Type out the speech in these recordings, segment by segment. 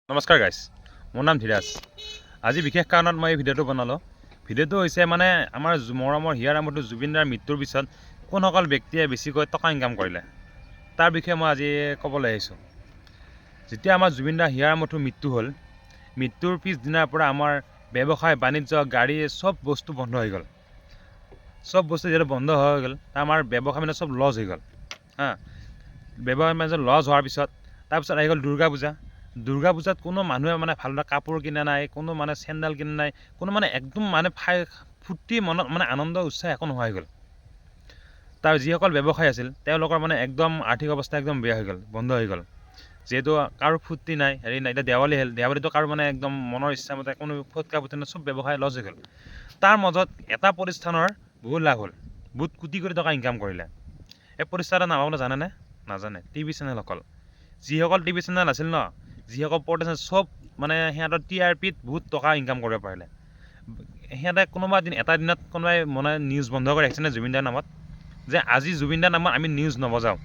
নমস্কাৰ গাইজ, মোৰ নাম ধীৰাজ। আজি বিশেষ কাৰণত মই এই ভিডিঅ'টো বনালোঁ। ভিডিঅ'টো হৈছে মানে আমাৰ মৰমৰ হিয়াৰ আমঠু জুবিনদাৰ মৃত্যুৰ পিছত কোনসকল ব্যক্তিয়ে বেছিকৈ টকা ইনকাম কৰিলে তাৰ বিষয়ে মই আজি ক'বলৈ আহিছোঁ। যেতিয়া আমাৰ জুবিনদাৰ হিয়াৰ আমঠুৰ মৃত্যু হ'ল, মৃত্যুৰ পিছদিনাৰ পৰা আমাৰ ব্যৱসায় বাণিজ্য গাড়ী চব বস্তু বন্ধ হৈ গ'ল। চব বস্তু যিহেতু বন্ধ হৈ গ'ল, আমাৰ ব্যৱসায় বাণিজ্য চব লছ হৈ গ'ল। ব্যৱসায় বাণিজ্য লছ হোৱাৰ পিছত তাৰপিছত আহি গ'ল দুৰ্গা পূজা। দুৰ্গা পূজাত কোনো মানুহে মানে ভালদৰে কাপোৰ কিনা নাই, কোনো মানে চেণ্ডেল কিনা নাই, কোনো মানে একদম মানে ফূৰ্তি মনত মানে আনন্দ উৎসাহ একো নোহোৱা হৈ গ'ল। তাৰ যিসকল ব্যৱসায় আছিল তেওঁলোকৰ মানে একদম আৰ্থিক অৱস্থা একদম বেয়া হৈ গ'ল, বন্ধ হৈ গ'ল। যিহেতু কাৰো ফূৰ্তি নাই, হেৰি নাই। এতিয়া দেৱালী হ'ল, দেৱালীতো কাৰো মানে একদম মনৰ ইচ্ছামতে কোনো ফটকা ফুটে নাই, চব ব্যৱসায় লছ হৈ গ'ল। তাৰ মাজত এটা প্ৰতিষ্ঠানৰ বহুত লাভ হ'ল, বহুত কোটি কোটি টকা ইনকাম কৰিলে। এই প্ৰতিষ্ঠানৰ নাম আপুনি জানেনে? নাজানে। টিভি চেনেলসকল, যিসকল টিভি চেনেল আছিল ন, যিসকল প্ৰতিষ্ঠান চব মানে সিহঁতৰ TRPত বহুত টকা ইনকাম কৰিব পাৰিলে। সিহঁতে কোনোবা দিন এটা দিনত কোনোবাই মানে নিউজ বন্ধ কৰি ৰাখিছেনে জুবিনদাৰ নামত, যে আজি জুবিনদাৰ নামত আমি নিউজ নবজাওঁ।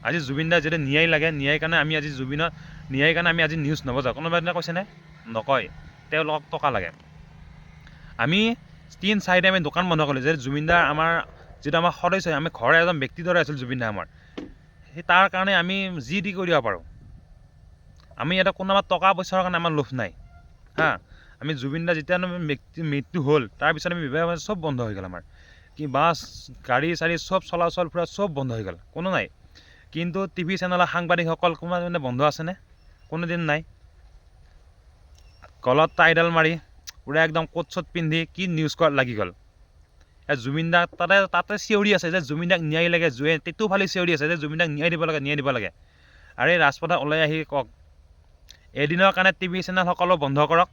আজি জুবিনদাৰ যেতিয়া ন্যায় লাগে, ন্যায়ৰ কাৰণে আমি আজি জুবিনৰ ন্যায়ৰ কাৰণে আমি আজি নিউজ নবজাওঁ। কোনোবা দিনা কৈছেনে? নকয়। তেওঁলোকক টকা লাগে। আমি 3-4 আমি দোকান বন্ধ কৰিলোঁ যে জুবিনদাৰ আমাৰ যিটো আমাৰ সদস্য, আমি ঘৰৰ এজন ব্যক্তিৰ দৰে আছিল জুবিনদা আমাৰ। সেই তাৰ কাৰণে আমি যি টি কৰি দিব পাৰোঁ। আমি ইয়াতে কোনোবা টকা পইচাৰ কাৰণে আমাৰ লোভ নাই। আমি জুবিনদা যেতিয়া মৃত্যু হ'ল তাৰপিছত আমি ব্যৱসায় চব বন্ধ হৈ গ'ল। আমাৰ কি বাছ গাড়ী চাড়ী চব চলাচল ফুৰা চব বন্ধ হৈ গ'ল, কোনো নাই। কিন্তু টিভি চেনেলৰ সাংবাদিকসকল কোনোবা দিনে বন্ধ আছেনে? কোনোদিন নাই। গলত টাইডাল মাৰি পূৰা একদম কোট চট পিন্ধি কি নিউজ কৰাত লাগি গ'ল। জুবিনদাক তাতে চিঞৰি আছে যে জুবিনদাক ন্যায় লাগে, তেটো ফালি চিঞৰি আছে যে জুবিনদাক ন্যায় দিব লাগে, ন্যায় দিব লাগে। আৰু এই ৰাজপথত ওলাই আহি কওক, এদিনৰ কাৰণে টিভি চেনেলসকলো বন্ধ কৰক,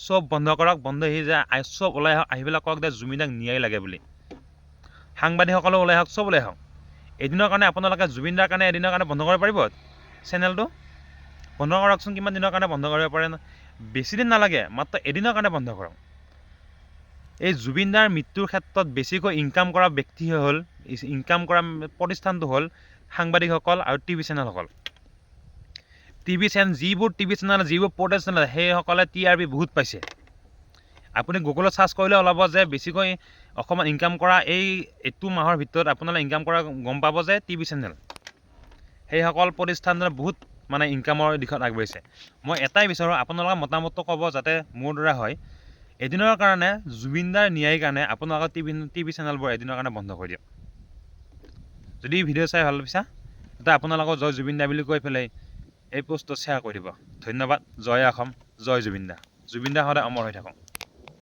চব বন্ধ কৰক, বন্ধ আহি যে চব ওলাই আহক, আহি পেলাই কওক যে জুবিনদাক ন্যায় লাগে বুলি। সাংবাদিকসকলো ওলাই আহক, চব ওলাই আহক। এদিনৰ কাৰণে আপোনালোকে জুবিনদাৰ কাৰণে এদিনৰ কাৰণে বন্ধ কৰিব পাৰিব চেনেলটো? বন্ধ কৰকচোন। কিমান দিনৰ কাৰণে বন্ধ কৰিব পাৰে? বেছি দিন নালাগে, মাত্ৰ এদিনৰ কাৰণে বন্ধ কৰক। এই জুবিনদাৰ মৃত্যুৰ ক্ষেত্ৰত বেছিকৈ ইনকাম কৰা ব্যক্তি হ'ল, ইনকাম কৰা প্ৰতিষ্ঠানটো হ'ল সাংবাদিকসকল আৰু টিভি চেনেলসকল। যিবোৰ টিভি চেনেল, যিবোৰ পৰ্টেল চেনেল, সেইসকলে TRP বহুত পাইছে। আপুনি গুগলত চাৰ্চ কৰিলে ওলাব যে বেছিকৈ অসমত ইনকাম কৰা এইটো মাহৰ ভিতৰত আপোনালোকে ইনকাম কৰা গম পাব যে টিভি চেনেল, সেইসকল প্ৰতিষ্ঠানে বহুত মানে ইনকামৰ দিশত আগবাঢ়িছে। মই এটাই বিচাৰোঁ, আপোনালোকৰ মতামতটো ক'ব যাতে মোৰ দ্বাৰা হয়। এদিনৰ কাৰণে জুবিনদাৰ ন্যায়ৰ কাৰণে আপোনালোকৰ টিভি চেনেলবোৰ এদিনৰ কাৰণে বন্ধ কৰি দিয়ক। যদি ভিডিঅ' চাই ভাল পাইছা তেতিয়া আপোনালোকৰ জয় জুবিনদা বুলি কৈ পেলাই এই পোষ্টটো শ্বেয়াৰ কৰি দিব। ধন্যবাদ। জয় অসম, জয় জুবিনদা। জুবিনদা সদায় অমৰ হৈ থাকক।